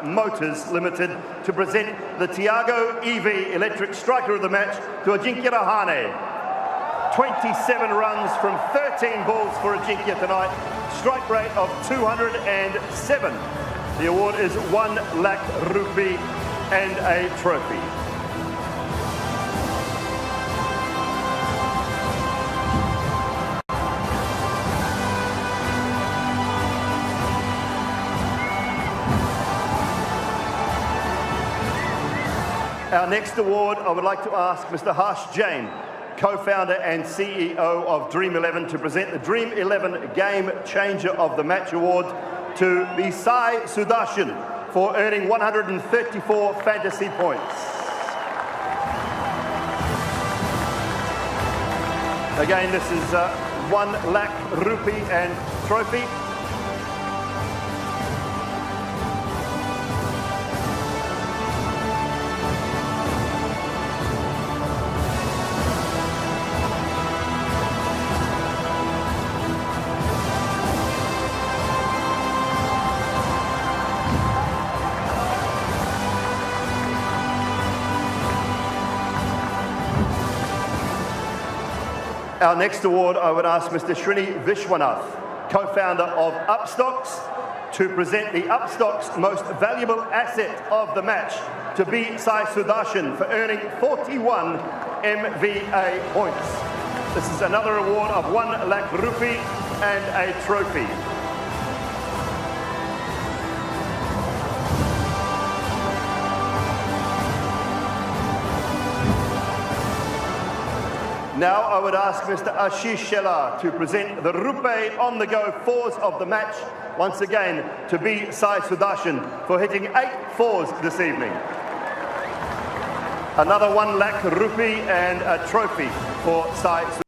Motors Limited to present the Tiago EV Electric Striker of the Match to Ajinkya Rahane. 27 runs from 13 balls for Ajinkya tonight, strike rate of 207. The award is 1 lakh rupee and a trophy. Our next award, I would like to ask Mr. Harsh Jain, co-founder and CEO of Dream 11, to present the Dream 11 Game Changer of the Match Award to Sai Sudarshan for earning 134 fantasy points. Again, this is 1 lakh rupee and trophy. Our next award, I would ask Mr. Srini Vishwanath, co-founder of Upstocks, to present the Upstocks Most Valuable Asset of the Match to Sai Sudarshan for earning 41 MVA points. This is another award of 1 lakh rupee and a trophy. Now I would ask Mr. Ashish Shelar to present the Rupe on the go fours of the match, once again to Sai Sudarshan for hitting 8 fours this evening. Another 1 lakh rupee and a trophy for Sai Sudarshan.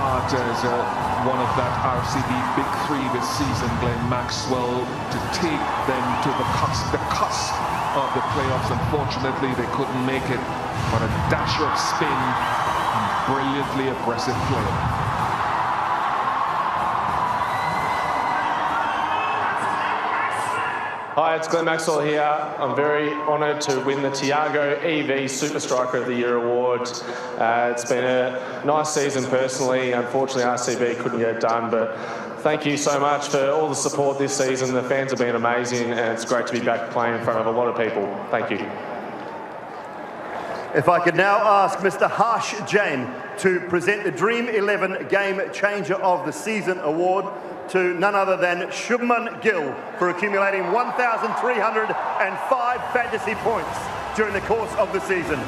start as one of that RCB big three this season, Glenn Maxwell, to take them to the cusp of the playoffs. Unfortunately, they couldn't make it, but a dasher of spin and brilliantly aggressive play. Hi, it's Glenn Maxwell here. I'm very honoured to win the Tiago EV Super Striker of the Year award. It's been a nice season personally. Unfortunately, RCB couldn't get it done, but thank you so much for all the support this season. The fans have been amazing, and it's great to be back playing in front of a lot of people. Thank you. If I could now ask Mr. Harsh Jain to present the Dream 11 Game Changer of the Season award to none other than Shubman Gill for accumulating 1,305 fantasy points during the course of the season.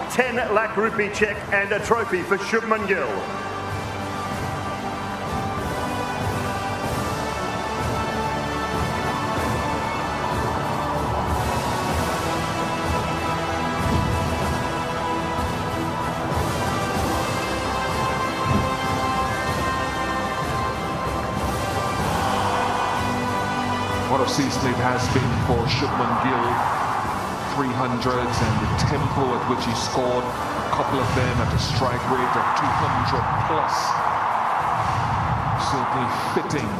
10 lakh rupee cheque and a trophy for Shubman Gill. What a season it has been for Shubman Gill. 300s and the tempo at which he scored, a couple of them at a strike rate of 200 plus. Certainly fitting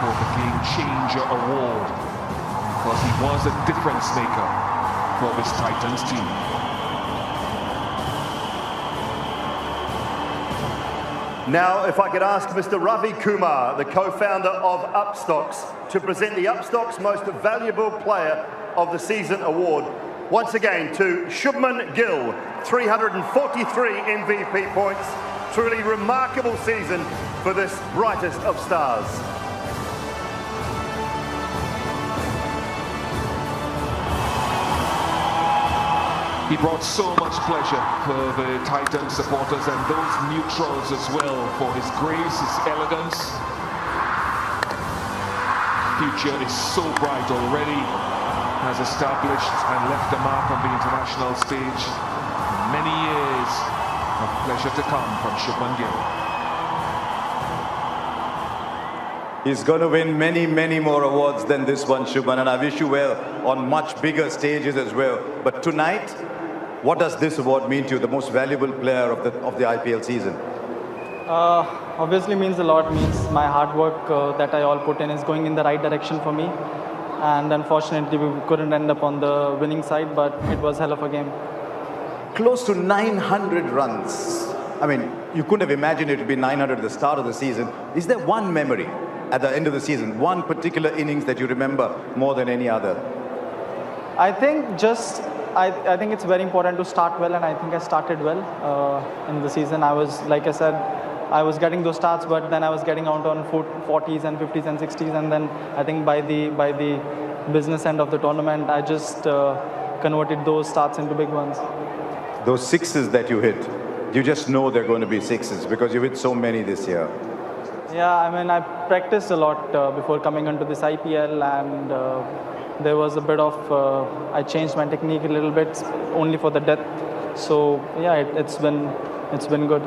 for the Game Changer award, because he was a difference maker for this Titans team. Now, if I could ask Mr. Ravi Kumar, the co-founder of Upstocks, to present the Upstocks Most Valuable Player of the Season award. Once again to Shubman Gill, 343 MVP points. Truly remarkable season for this brightest of stars. He brought so much pleasure for the Titans supporters and those neutrals as well, for his grace, his elegance. Future is so bright already, has established and left a mark on the international stage. Many years of pleasure to come from Shubman Gill. He's going to win many, many more awards than this one, Shubman, and I wish you well on much bigger stages as well. But tonight, what does this award mean to you, the most valuable player of the IPL season? Obviously means a lot. Means my hard work that I all put in is going in the right direction for me. And unfortunately, we couldn't end up on the winning side, but it was hell of a game. Close to 900 runs. I mean, you couldn't have imagined it would be 900 at the start of the season. Is there one memory at the end of the season, one particular innings that you remember more than any other? I think I think it's very important to start well, and I think I started well in the season. I was, like I said, I was getting those starts, but then I was getting out on 40s and 50s and 60s, and then I think by the business end of the tournament, I just converted those starts into big ones. Those sixes that you hit, you just know they're going to be sixes because you hit so many this year. Yeah, I mean, I practiced a lot before coming into this IPL, and there was a bit of, I changed my technique a little bit, only for the depth. So yeah, it's been good.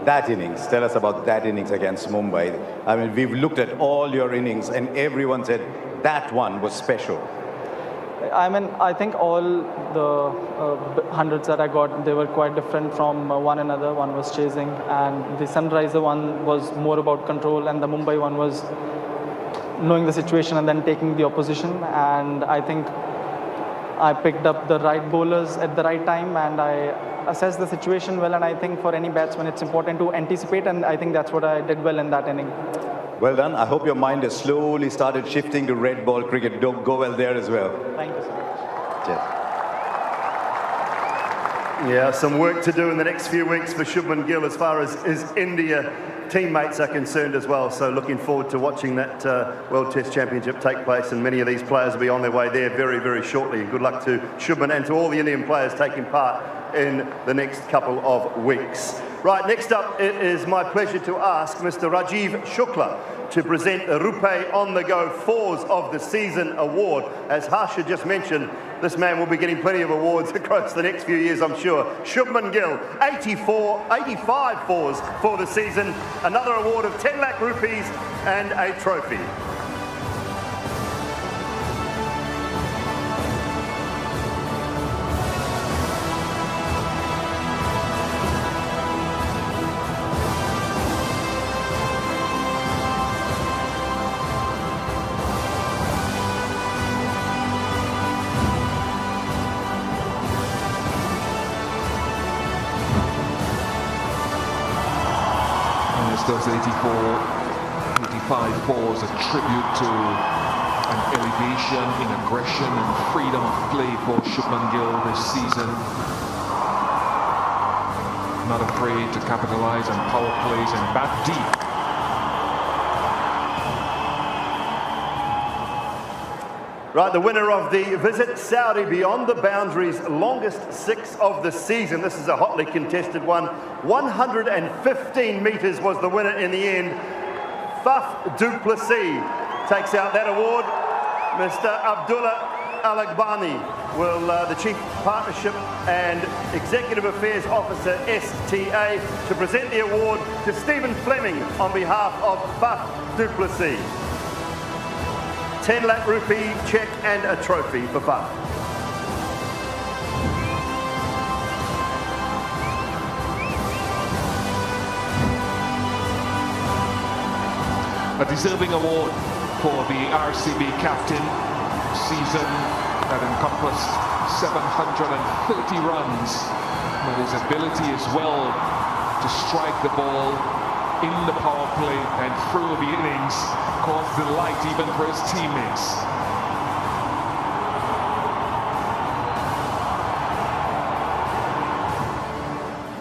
That innings, tell us about that innings against Mumbai. I mean, we've looked at all your innings and everyone said that one was special. I mean, I think all the hundreds that I got, they were quite different from one another. One was chasing, and the Sunriser one was more about control, and the Mumbai one was knowing the situation and then taking the opposition. And I think I picked up the right bowlers at the right time, and I assessed the situation well. And I think for any batsman, it's important to anticipate, and I think that's what I did well in that inning. Well done. I hope your mind has slowly started shifting to red ball cricket. Don't go well there as well. Thank you so much. Cheers. Yeah, some work to do in the next few weeks for Shubman Gill as far as his India teammates are concerned as well. So looking forward to watching that World Test Championship take place, and many of these players will be on their way there very, very shortly. And good luck to Shubman and to all the Indian players taking part in the next couple of weeks. Right, next up, it is my pleasure to ask Mr. Rajiv Shukla to present the Rupe On The Go Fours of the Season Award. As Harsha just mentioned, this man will be getting plenty of awards across the next few years, I'm sure. Shubman Gill, 85 fours for the season, another award of 10 lakh rupees and a trophy. Those 85 fours a tribute to an elevation in aggression and freedom of play for Shubman Gill this season. Not afraid to capitalize on power plays and bat deep. Right, the winner of the Visit Saudi Beyond the Boundaries longest six of the season. This is a hotly contested one. 115 metres was the winner in the end. Faf du Plessis takes out that award. Mr. Abdullah Alagbani will, the Chief Partnership and Executive Affairs Officer, STA, to present the award to Stephen Fleming on behalf of Faf du Plessis. 10 lakh rupee cheque and a trophy for Faf. A deserving award for the RCB captain. Season that encompassed 730 runs, with his ability as well to strike the ball in the power play and through the innings caused delight even for his teammates.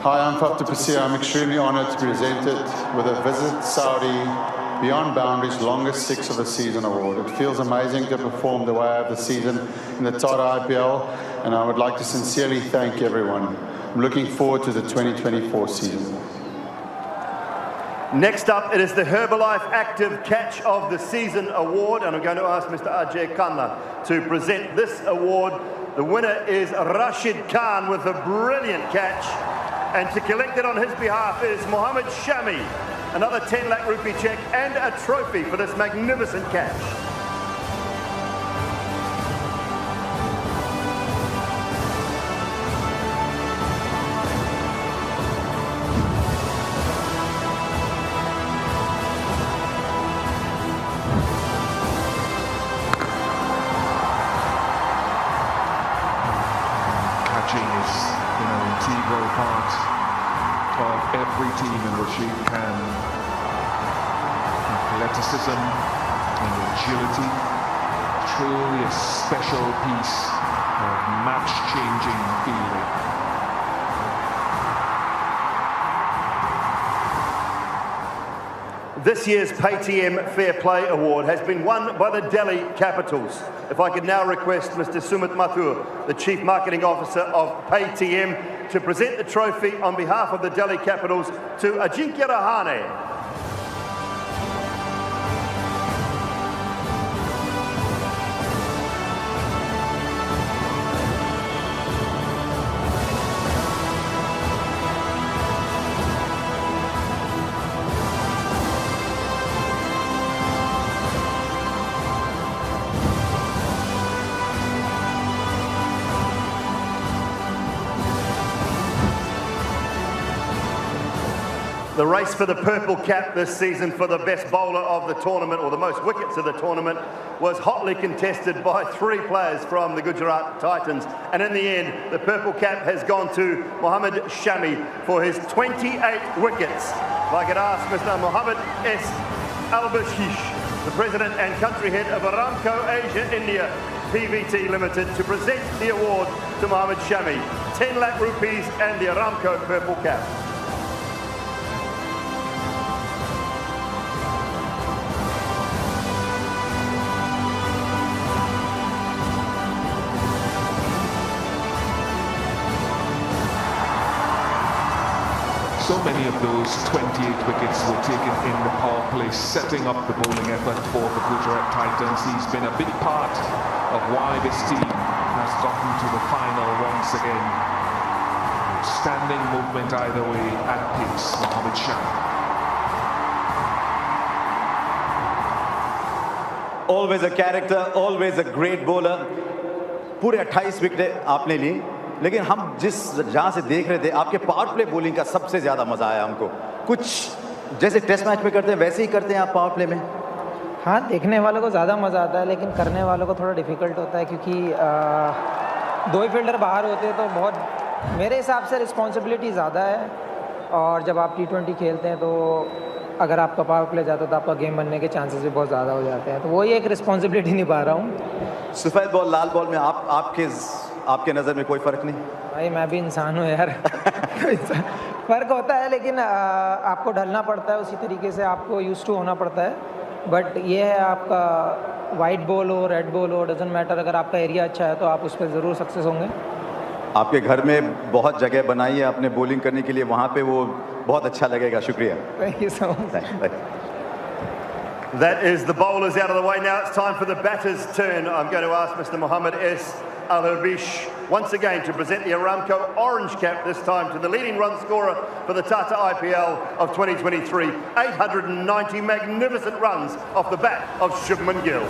Hi, I'm Faf du Plessis. I'm extremely honoured to be presented with a Visit Saudi Beyond Boundaries longest six of the season award. It feels amazing to perform the way I have the season in the Tata IPL, and I would like to sincerely thank everyone. I'm looking forward to the 2024 season. Next up, it is the Herbalife Active Catch of the Season Award, and I'm going to ask Mr. Ajay Khanna to present this award. The winner is Rashid Khan with a brilliant catch, and to collect it on his behalf is Mohammed Shami. Another 10 lakh rupee cheque and a trophy for this magnificent catch. Catching is, an integral part of every team in Rashid Khan. Athleticism and agility, truly a special piece of match-changing fielding. This year's Paytm Fair Play Award has been won by the Delhi Capitals. If I could now request Mr. Sumit Mathur, the Chief Marketing Officer of Paytm, to present the trophy on behalf of the Delhi Capitals to Ajinkya Rahane. The race for the purple cap this season for the best bowler of the tournament, or the most wickets of the tournament, was hotly contested by three players from the Gujarat Titans. And in the end, the purple cap has gone to Mohammed Shami for his 28 wickets. If I could ask Mr. Mohammed S. Albashish, the President and Country Head of Aramco Asia India PVT Limited, to present the award to Mohammed Shami. 10 lakh rupees and the Aramco purple cap. So many of those 28 wickets were taken in the power play, setting up the bowling effort for the Gujarat Titans. He's been a big part of why this team has gotten to the final once again. Standing movement either way at pace, Mohammad Shah. Always a character, always a great bowler. पूरे 28 wicket आपने ली, लेकिन हम जिस जहां से देख रहे थे आपके पावर प्ले बॉलिंग का सबसे ज्यादा मजा आया हमको. कुछ जैसे टेस्ट मैच में करते हैं वैसे ही करते हैं आप पावर प्ले में? हाँ, देखने वालों को ज़्यादा मज़ा आता है, लेकिन करने वालों को थोड़ा डिफ़िकल्ट होता है, क्योंकि दो ही फील्डर बाहर होते हैं तो बहुत मेरे हिसाब से रिस्पॉन्सिबिलिटी ज़्यादा है. और जब आप T20 खेलते हैं तो अगर आपका पावर प्ले जाता है तो आपका गेम बनने के चांसेस भी बहुत ज़्यादा हो जाते हैं. तो वही एक रिस्पॉन्सिबिलिटी निभा रहा हूँ. सफ़ेद बॉल लाल बॉल में आपके नज़र में कोई फ़र्क नहीं? भाई मैं भी इंसान हूँ यार. फ़र्क होता है, लेकिन आपको ढलना पड़ता है, उसी तरीके से आपको यूज़ टू होना पड़ता है. बट ये है, आपका वाइट बॉल हो रेड बॉल हो, डजंट मैटर. अगर आपका एरिया अच्छा है तो आप उस पर ज़रूर सक्सेस होंगे. आपके घर में बहुत जगह बनाई है आपने बॉलिंग करने के लिए, वहाँ पे वो बहुत अच्छा लगेगा. शुक्रिया. Thank you so much. That is the bowlers out of the way. Now it's time for the batters' turn. I'm going to ask Mr. Mohammed S. Al-Harbish once again to present the Aramco orange cap, this time to the leading run scorer for the Tata IPL of 2023. 890 magnificent runs off the bat of Shubman Gill.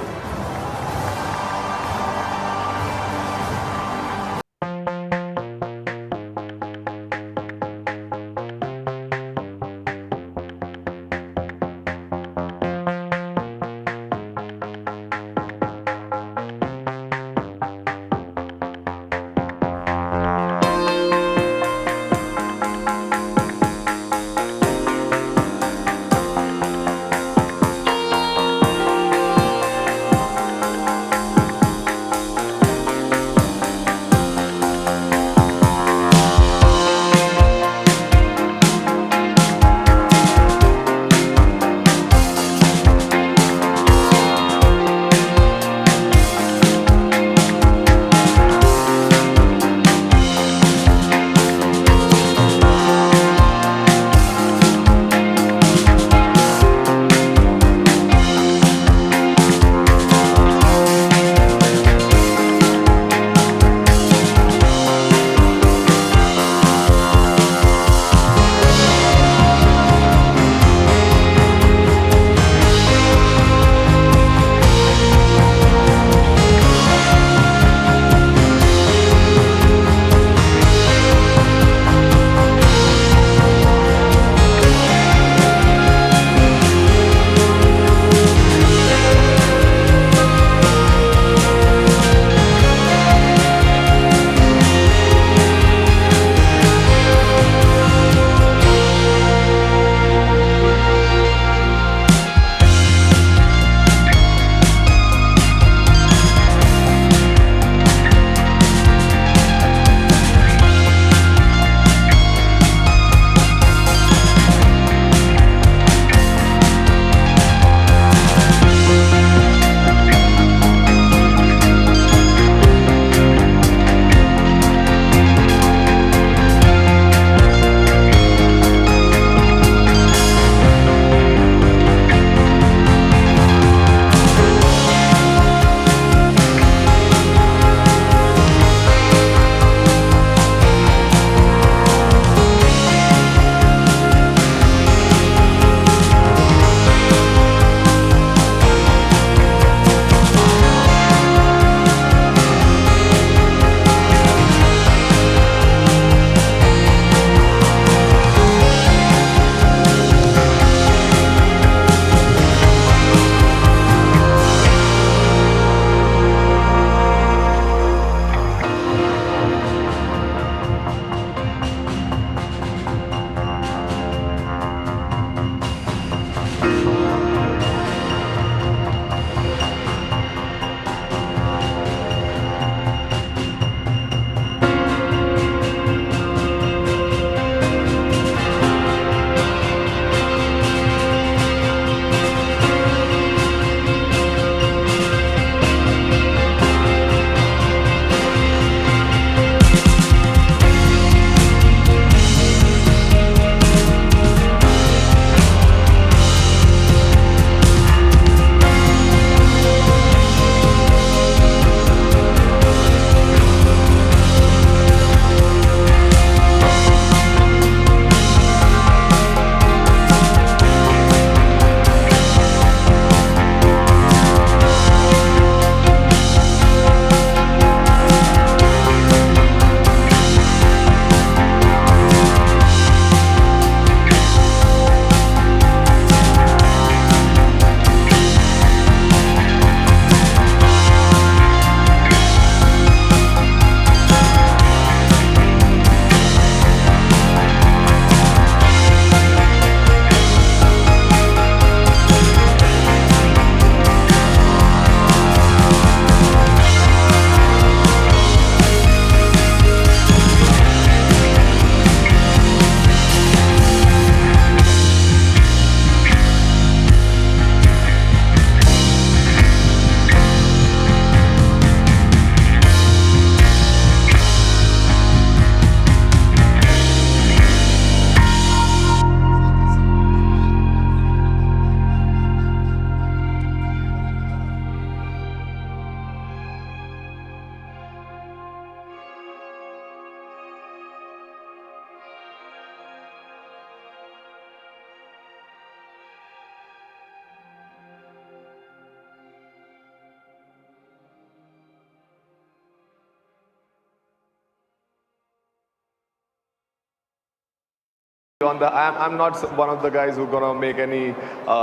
I'm not one of the guys who are going to make any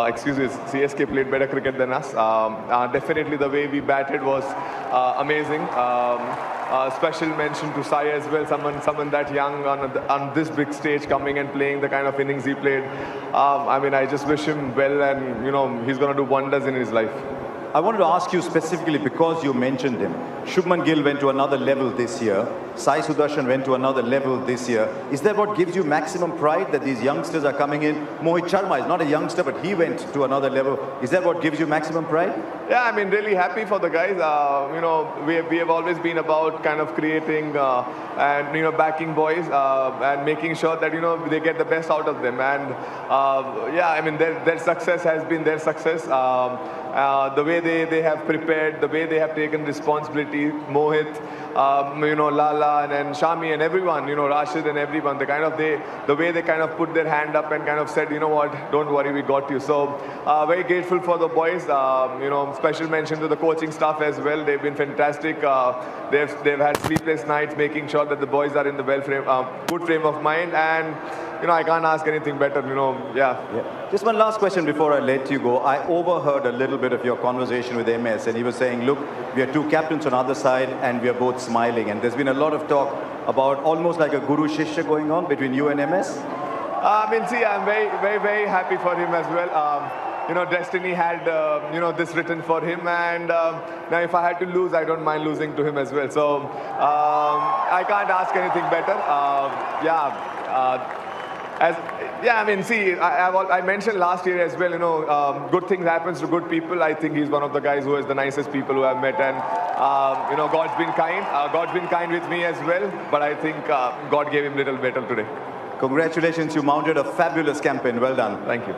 excuses. CSK played better cricket than us. Definitely the way we batted was amazing. Special mention to Sai as well, someone that young on this big stage coming and playing the kind of innings he played. I mean, I just wish him well, and he's going to do wonders in his life. I wanted to ask you specifically, because you mentioned him, Shubman Gill went to another level this year. Sai Sudarshan went to another level this year. Is that what gives you maximum pride, that these youngsters are coming in? Mohit Sharma is not a youngster, but he went to another level. Is that what gives you maximum pride? Yeah, I mean, really happy for the guys. We have always been about kind of creating and backing boys and making sure that they get the best out of them. And yeah, I mean, their success has been their success. The way they have prepared, the way they have taken responsibility, Mohit, Lala and Shami and everyone, Rashid and everyone, the way they kind of put their hand up and kind of said, you know what, don't worry, we got you. So very grateful for the boys. Special mention to the coaching staff as well. They've been fantastic. They've had sleepless nights making sure that the boys are in the good frame of mind, and I can't ask anything better. Yeah. Just one last question before I let you go. I overheard a little bit of your conversation with MS, and he was saying, look, we are two captains on the other side and we are both smiling. And there's been a lot of talk about almost like a guru shishya going on between you and MS. I mean, see, I'm very, very, very happy for him as well. Destiny had, this written for him, and now if I had to lose, I don't mind losing to him as well. So I can't ask anything better. I mean, see, I mentioned last year as well, good things happens to good people. I think he's one of the guys who is the nicest people who I've met, and God's been kind. God's been kind with me as well, but I think God gave him little better today. Congratulations, you mounted a fabulous campaign. Well done. Thank you.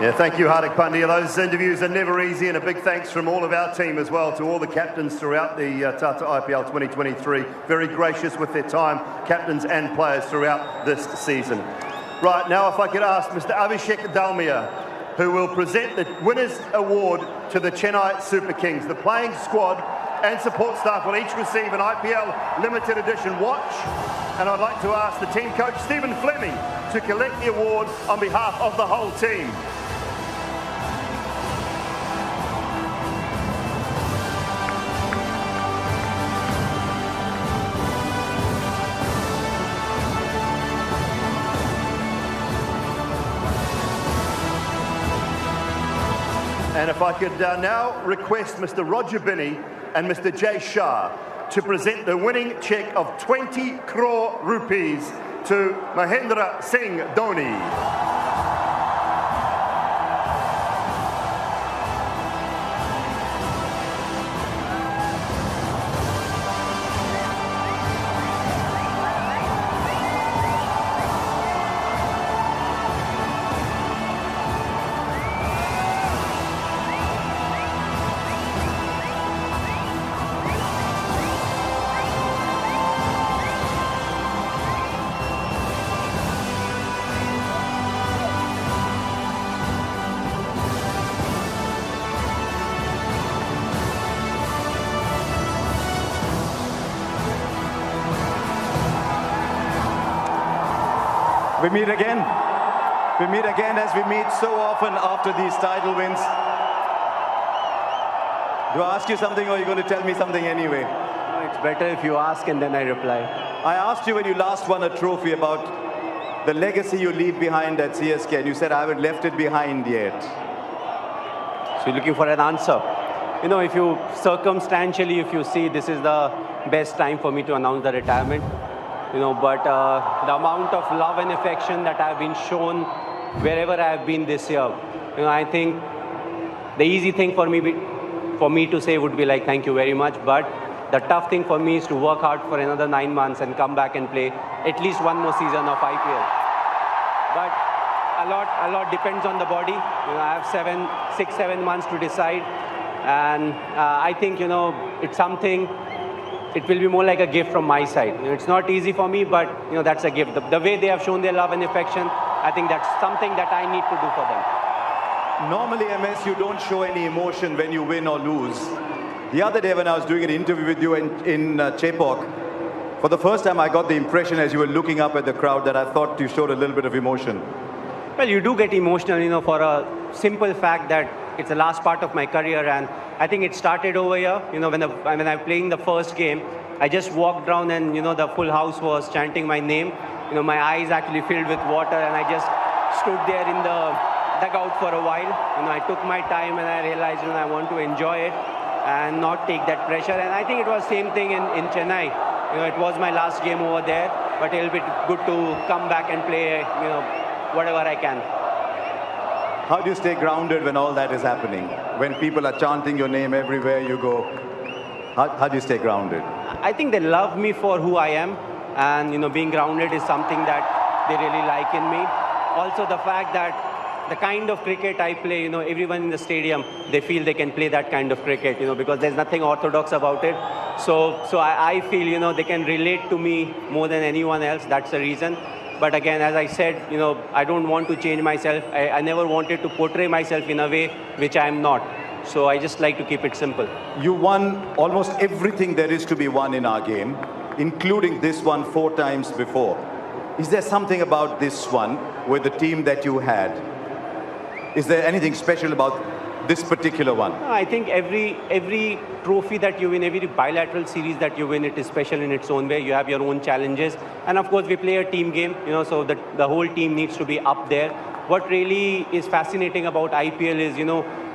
Yeah, thank you, Hardik Pandya. Those interviews are never easy, and a big thanks from all of our team as well to all the captains throughout the Tata IPL 2023. Very gracious with their time, captains and players throughout this season. Right, now if I could ask Mr. Abhishek Dalmia, who will present the Winners' Award to the Chennai Super Kings. The playing squad and support staff will each receive an IPL limited edition watch, and I'd like to ask the team coach, Stephen Fleming, to collect the award on behalf of the whole team. And if I could now request Mr. Roger Binney and Mr. Jay Shah to present the winning cheque of 20 crore rupees to Mahendra Singh Dhoni. We meet again. We meet again as we meet so often after these title wins. Do I ask you something, or are you going to tell me something anyway? No, it's better if you ask and then I reply. I asked you when you last won a trophy about the legacy you leave behind at CSK, and you said, I haven't left it behind yet. So you're looking for an answer. If you circumstantially, if you see this is the best time for me to announce the retirement, but the amount of love and affection that I've been shown wherever I have been this year, I think the easy thing for me to say would be like, thank you very much. But the tough thing for me is to work hard for another 9 months and come back and play at least one more season of IPL. But a lot depends on the body. I have 6, 7 months to decide. And I think, it's something. It will be more like a gift from my side. It's not easy for me, but that's a gift. The way they have shown their love and affection, I think that's something that I need to do for them. Normally, MS, you don't show any emotion when you win or lose. The other day when I was doing an interview with you in Chepauk, For the first time, I got the impression as you were looking up at the crowd that I thought you showed a little bit of emotion. Well, you do get emotional, for a simple fact that it's the last part of my career, and I think it started over here. When I was playing the first game, I just walked down and, the full house was chanting my name. My eyes actually filled with water, and I just stood there in the dugout for a while. I took my time and I realized, I want to enjoy it and not take that pressure. And I think it was same thing in Chennai. It was my last game over there, but it'll be good to come back and play, whatever I can. How do you stay grounded when all that is happening? When people are chanting your name everywhere you go, how do you stay grounded? I think they love me for who I am, and being grounded is something that they really like in me. Also the fact that the kind of cricket I play, everyone in the stadium, they feel they can play that kind of cricket, because there's nothing orthodox about it. So I feel, they can relate to me more than anyone else. That's the reason. But again, as I said, I don't want to change myself. I never wanted to portray myself in a way which I am not. So I just like to keep it simple. You won almost everything there is to be won in our game, including this one 4 times before. Is there something about this one with the team that you had? Is there anything special about this particular one? I think every trophy that you win, every bilateral series that you win, it is special in its own way. You have your own challenges. And of course, we play a team game, so the whole team needs to be up there. What really is fascinating about IPL is,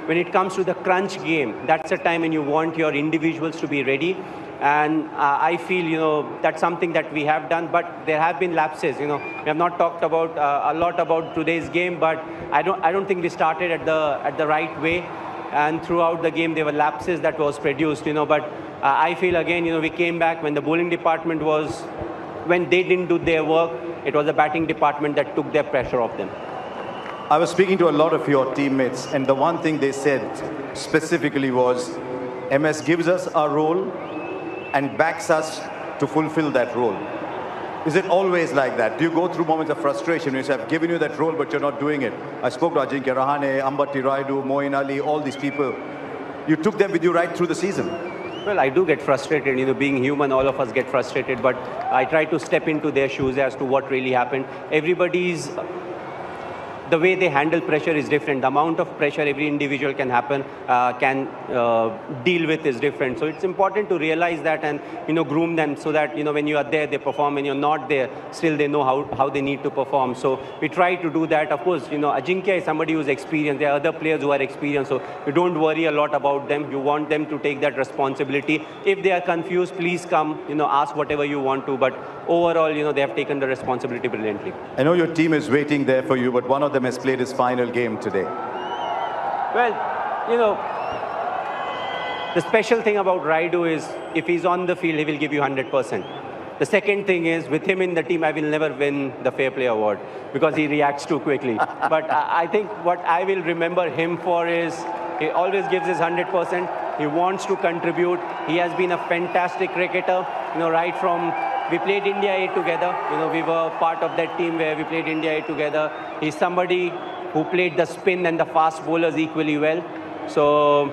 when it comes to the crunch game, that's the time when you want your individuals to be ready. And I feel, that's something that we have done, but there have been lapses. We have not talked about a lot about today's game, but I don't think we started at the right way. And throughout the game, there were lapses that was produced. But I feel again, we came back when the bowling department when they didn't do their work. It was the batting department that took their pressure off them. I was speaking to a lot of your teammates, and the one thing they said specifically was, MS gives us our role and backs us to fulfill that role. Is it always like that? Do you go through moments of frustration when you say, I've given you that role, but you're not doing it? I spoke to Ajinkya Rahane, Ambati Rayudu, Moeen Ali, all these people. You took them with you right through the season. Well, I do get frustrated. Being human, all of us get frustrated, but I try to step into their shoes as to what really happened. The way they handle pressure is different. The amount of pressure every individual can deal with is different. So it's important to realize that and groom them so that when you are there they perform. When you're not there, still they know how they need to perform. So we try to do that. Of course, Ajinkya is somebody who's experienced. There are other players who are experienced. So you don't worry a lot about them. You want them to take that responsibility. If they are confused, please come. Ask whatever you want to. But overall, they have taken the responsibility brilliantly. I know your team is waiting there for you, but one of them has played his final game today. Well, the special thing about Rayudu is if he's on the field, he will give you 100%. The second thing is, with him in the team, I will never win the Fair Play Award because he reacts too quickly. But I think what I will remember him for is he always gives his 100%. He wants to contribute. He has been a fantastic cricketer, right from... We played India A together. We were part of that team where we played India A together. He's somebody who played the spin and the fast bowlers equally well. So,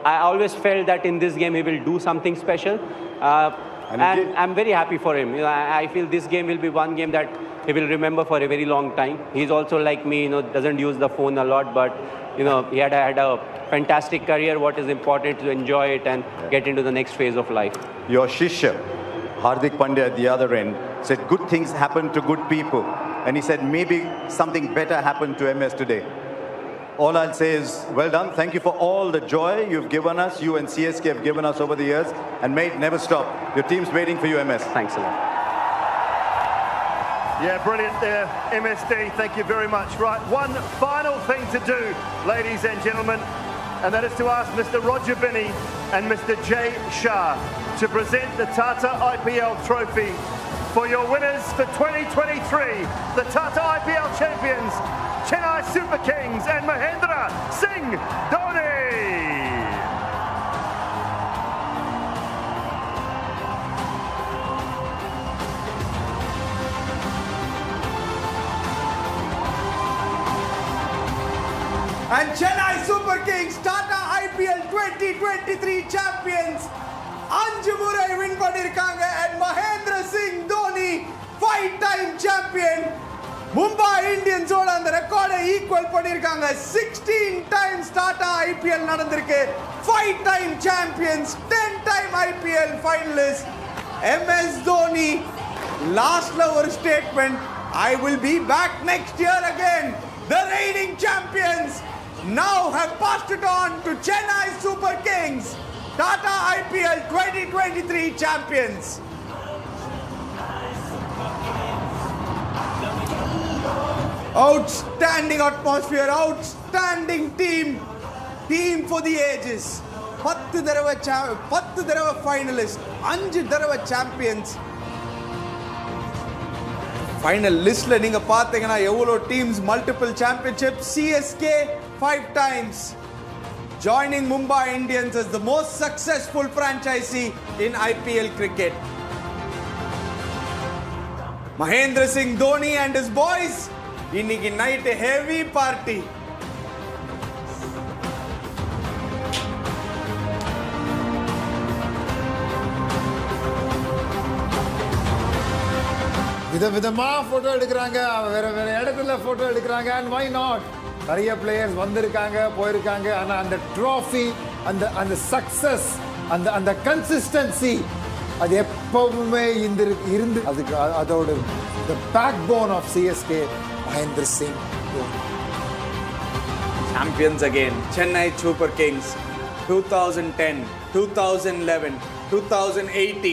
I always felt that in this game he will do something special. And I'm very happy for him. I feel this game will be one game that he will remember for a very long time. He's also like me, doesn't use the phone a lot, but, he had a fantastic career. What is important to enjoy it and get into the next phase of life. Your Shishya, Hardik Pandya at the other end, said good things happen to good people. And he said maybe something better happened to MS today. All I'll say is, well done. Thank you for all the joy you've given us, you and CSK have given us over the years. And mate, never stop. Your team's waiting for you, MS. Thanks a lot. Yeah, brilliant there, MSD. Thank you very much. Right, one final thing to do, ladies and gentlemen, and that is to ask Mr. Roger Binney and Mr. Jay Shah to present the Tata IPL trophy for your winners for 2023, the Tata IPL champions, Chennai Super Kings and Mahendra Singh Dhoni. And Chennai Super Kings, Tata IPL 2023 champions, 5 முறை win பண்ணிருக்காங்க and Mahendra Singh Dhoni 5-time champion Mumbai இந்தியன்ஸோட அந்த ரெக்கார்டை equal பண்ணிருக்காங்க 16 times Tata IPL நடந்திருக்கு 5-time champions 10-time IPL finalists MS Dhoni லாஸ்ட்ல ஒரு statement I will be back next year again the reigning champions now have passed it on to Chennai Super Kings Tata IPL 2023 champions outstanding atmosphere outstanding team for the ages 10 தடவை finalists 5 தடவை champions final listல நீங்க பாத்தீங்கன்னா எவ்வளவு teams multiple championships CSK 5 times joining Mumbai Indians as the most successful franchisee in IPL cricket Mahendra Singh Dhoni and his boys இன்னைக்கு night heavy party விதவிதமா photo எடுக்கிறாங்க வேற வேற இடத்துல போட்டோ எடுக்கிறாங்க and why not நிறைய பிளேயர்ஸ் வந்திருக்காங்க போயிருக்காங்க ஆனா அந்த ட்ராஃபி அந்த சக்சஸ் அந்த கன்சிஸ்டன்சி அது எப்பவுமே இருந்து அதுக்கு அதோட the backbone of CSK Mahendra Singh Dhoni champions again Chennai Super Kings 2010 2011 2018